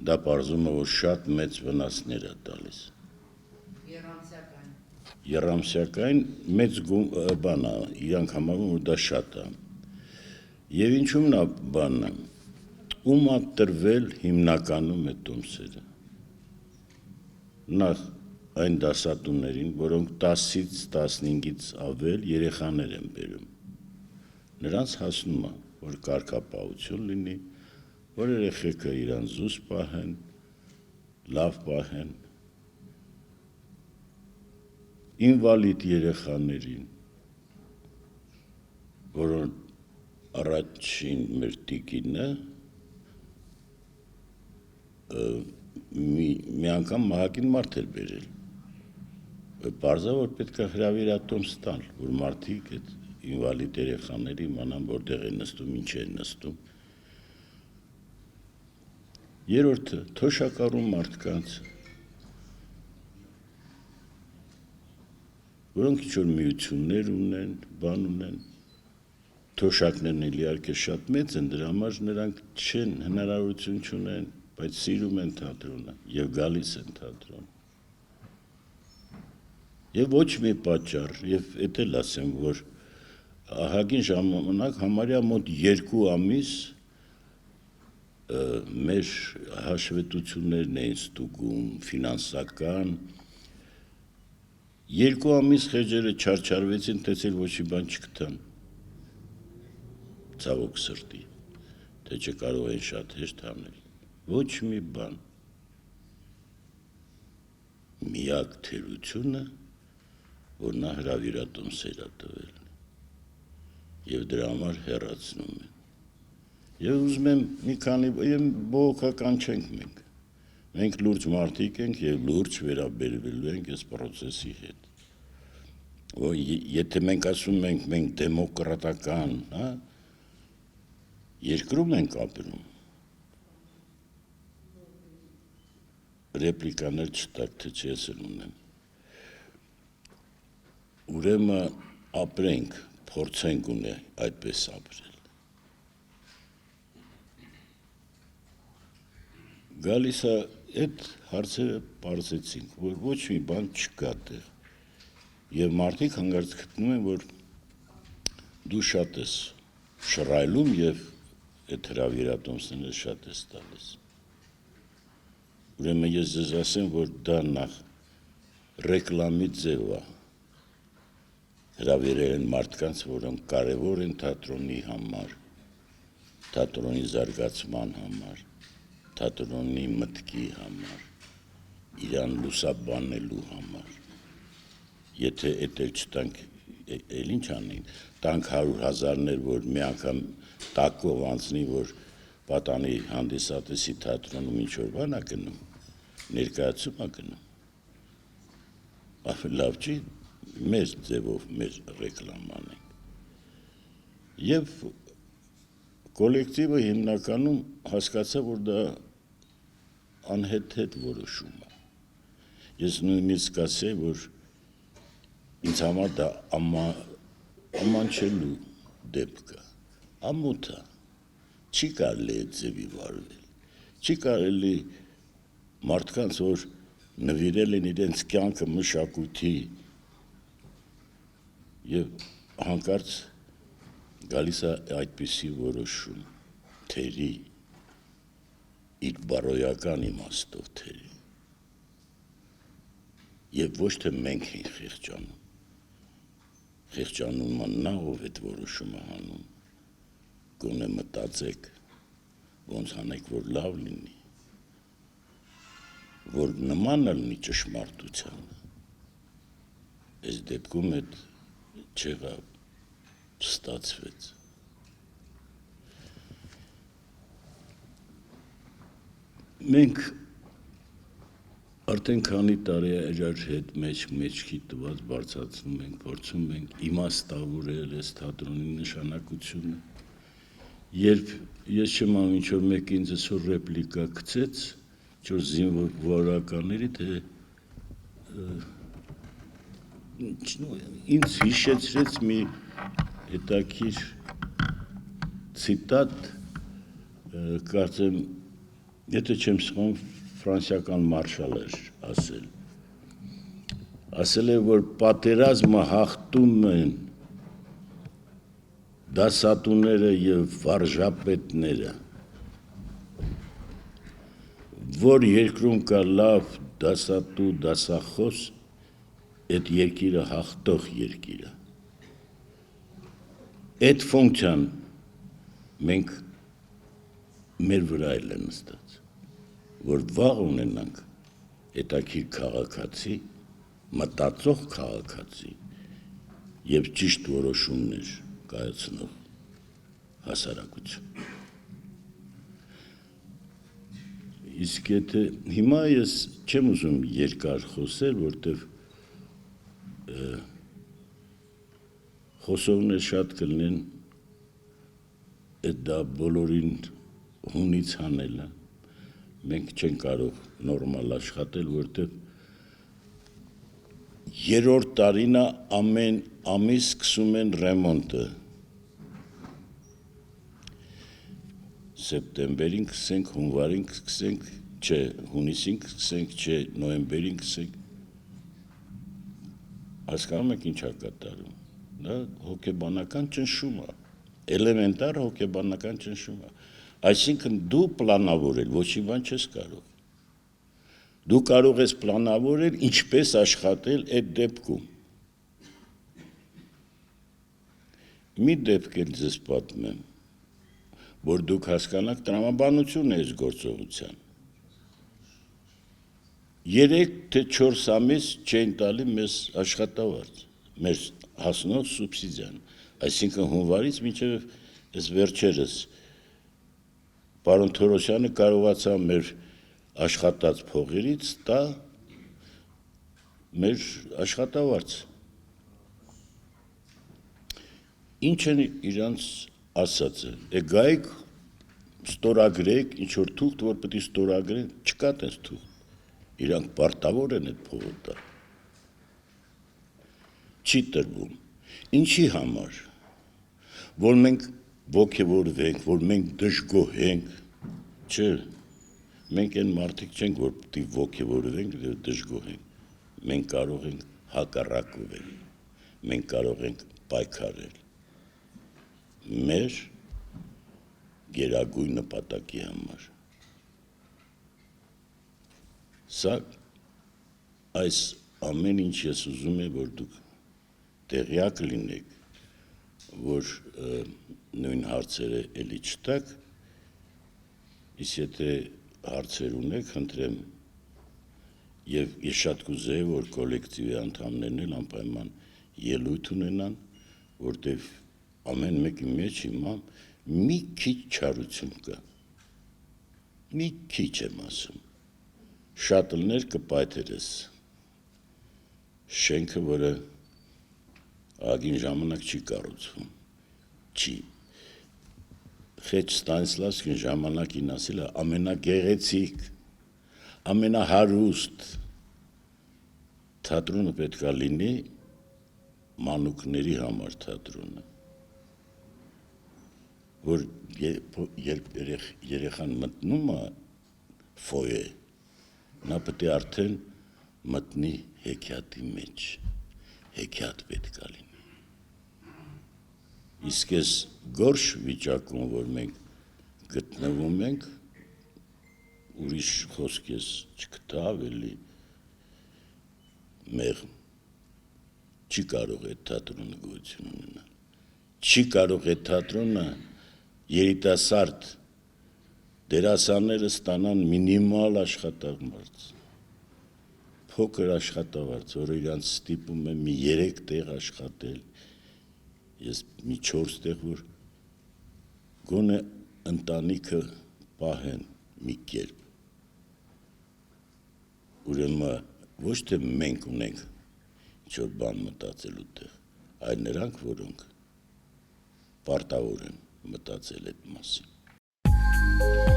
դա պարզում է, որ շատ մեծ վնասներ է տալիս։ Եռամսյակային մեծ բան է, իրանք համարում որ դա շատ է։ Եվ ինչու՞մն է բանը, ում է տրվել հիմնականում է տոմսերը։ Նախ այն դասատուներին, որոնք 10-ից 15-ից ավել երեխաներ են բերում։ Նրանց հասնում է, որ կարգապահություն լինի, որ երեխեքը իրան զուս պահեն, լավ պահեն, ինվալիդ երեխաներին, որոնք առաջին մեր տիկինը մի անգամ մահակին մարդ էր բերել։ Պարզա որ պետք է հրավիրատոմս տալ, որ մարդիկ այդ ինվալիդ երեխաները իմանան որտեղ են նստում, ինչ են նստում։ Երրորդը թոշակառու մարդկանց, որոնք ինչ-որ միություններ ունեն, բան ունեն, թոշակներն էլ իհարկե շատ մեծ են, դրա համար նրանք չեն, հնարավորություն չունեն, բայց սիրում են թատրոնը եւ գալիս են թատրոն։ Եվ ոչ մի պատճառ, եւ էդ էլ ասեմ, որ ահագին ժամանակ համարյա մոտ 2 ամիս մեր հաշվետվություններն էին ստուգում, ֆինանսական, 2 ամիս խեժերը չարչարվեցին, տեսել ոչ մի բան չգտան, ցավոք սրտի, թե չկարող են շատ հեշտ անել, ոչ մի բան, միակ թերությունը, որ նա հրավիրատոմսեր է տվել, եւ դրա համար հեռացնում են։ Եվ ուզում եմ մի քանի բողոքական չենք մենք լուրջ մարդիկ ենք եւ լուրջ վերաբերվելու ենք այս process-ի հետ։ Որ եթե մենք ասում ենք մենք դեմոկրատական, հա, երկրում ենք ապրում, ռեպլիկաներ չտակ, թե չի ես ունեմ։ Ուրեմն ապրենք, փորձենք ունե այդպես ապրել։ Գալիս է այդ հարցերը պարզեցինք, որ ոչ մի բան չկա տեղ։ Եվ մարդիկ հանգարց գտնում են, որ դու շատ ես շռայլում եւ այդ հրավիրատոմսները շատ ես տալիս։ Ուրեմն ես ձեզ ասեմ, որ դա նախ ռեկլամի ձև է։ Հրավիրել են մարդկանց, որոնք կարևոր են թատրոնի համար, թատրոնի զարգացման համար, թատրոնի մտքի համար, իրան լուսաբանելու համար։ Եթե էդ էլ չտանք, էլ ինչ անենք, տանք 100,000-ներ, որ մի անգամ տակով անցնի, որ պատանի հանդիսատեսի թատրոնում ինչ-որ բան է գնում, ներկայացում է գնում։ Լավ չի, մեր ձևով մեր ռեկլամ անենք։ Եվ կոլեկտիվը հիմնականում հասկացա, որ դա անհեթեթ որոշում է։ Ես նույնիսկ ասեի, որ ինձ համար դա ամանչելու դեպք է, ամոթ է, չի կարելի այդ ձևի վարվել, չի կարելի մարդկանց, որ նվիրել են իրենց կյանքը մշակույթի եւ հանկարծ գալիս է այդպիսի որոշում, թերի, իր բարոյական իմաստով թերի։ Եվ ոչ թե մենք ենք խեղճանում, խեղճանում է նա, ով այդ որոշումը հանում, գոնե մտածեք, ոնց անեք, որ լավ լինի, որ նման լինի ճշմարտությանը, այս դեպքում այդ չեղավ, չստացվեց։ Մենք արդեն քանի տարի իրար հետ մեջքի տված բարձրացնում ենք, փորձում ենք իմաստավորել այս թատրոնի նշանակությունը։ Երբ ես չեմ անում ինչ-որ մեկ ինձ այսօր ռեպլիկա գցեց, ինչ-որ զինվորականների, թե ինձ հիշեցրեց մի հետաքրքիր ցիտատ, կարծեմ Եթե չեմ սխալվում, ֆրանսիական մարշալ էր ասել։ Ասել է, որ պատերազմը հաղթում են դասատուները եւ վարժապետները, որ երկրում կա լավ դասատու, դասախոս, այդ երկիրը հաղթող երկիր է։ Այդ ֆունկցիան մենք մեր վրա էլ է նստած, որ վաղ ունենանք հետաքրքիր քաղաքացի, մտածող քաղաքացի եւ ճիշտ որոշումներ կայացնող հասարակություն։ Իսկ եթե հիմա ես չեմ ուզում երկար խոսել, որտեվ խոսողներ շատ կլինեն, դա բոլորին հունից հանելը, մենք չենք կարող նորմալ աշխատել, որտեվ երրորդ տարին է ամեն ամիս սկսում են ռեմոնտը։ Սեպտեմբերին սկսենք, հունվարին սկսենք, չէ, հունիսին սկսենք, չէ, նոյեմբերին սկսենք։ Հասկանում եք ինչ է կատարում։ Դա հոգեբանական ճնշում է, էլեմենտար հոգեբանական ճնշում է։ Այսինքն դու պլանավորել ոչի բան չես կարող։ Դու կարող ես պլանավորել ինչպես աշխատել այդ դեպքում։ Մի դեպք էլ ձեզ պատմեմ, որ դուք հասկանաք տրամաբանություն է այս գործողության։ 3 թե 4 ամիս չեն տալի մեզ աշխատավարձ, մեր հասնող սուբսիդիան, այսինքն հունվարից մինչև այս վերջերս պարոն Թորոսյանը կարողացավ մեր աշխատած փողերից տա մեր աշխատավարձ։ Ինչ են իրանց ասածը, գայք ստորագրեք, ինչ-որ թուղթ, որ պետք է ստորագրեն, չկա տես թուղթ, իրանք պարտավոր են այդ փողը տալ։ Չի տրվում, ինչի համար, որ մենք ոգևորվենք, որ մենք դժգոհենք, չէ, մենք են մարդիկ չենք, որ պետք է ոգևորվենք և դժգոհենք, մենք կարող ենք հակառակվել, մենք կարող ենք պայքարել, մեր գերագույն նպատակի համար։ Սա այս ամեն ինչ ես ուզում եմ, որ դուք տեղյակ լինեք, որ նույն հարցերը էլի չտակ, իսկ եթե հարցեր ունեք, խնդրեմ, և ես շատ կուզեի, որ կոլեկտիվի անդամներն էլ անպայման ելույթ ունենան, որտև ամեն մեկի մեջ հիմա մի քիչ չարություն կա, մի քիչ եմ ասում, շատ լներ կպայթերես շենքը, որը ագին ժամանակ չի կառուցվում, չի։ Խեչ Ստանիսլավսկին ժամանակին ասել է ամենագեղեցիկ, ամենահարուստ թատրոնը պետք է լինի մանուկների համար թատրոնը, որ երբ երեխան մտնում է ֆոյե, նա պետք է արդեն մտնի հեքիաթի մեջ, հեքիաթ պետք է լինի։ Իսկ ես գորշ վիճակում, որ մենք գտնվում ենք, ուրիշ խոսք ես չգտա ավելի մեղմ, չի կարող այդ թատրոնը գոյություն ունենալ, չի կարող այդ թատրոնը երիտասարդ դերասանները ստանան մինիմալ աշխատավարձ, փոքր աշխատավարձ, որը իրանց ստիպում է մի 3 տեղ աշխատել, ես մի 4 տեղ, որ գոնե ընտանիքը պահեն մի կերպ։ Ուրեմն ոչ թե մենք ունենք ինչ-որ բան մտածելու տեղ, այլ նրանք, որոնք պարտավոր են մտածել այդ մասին։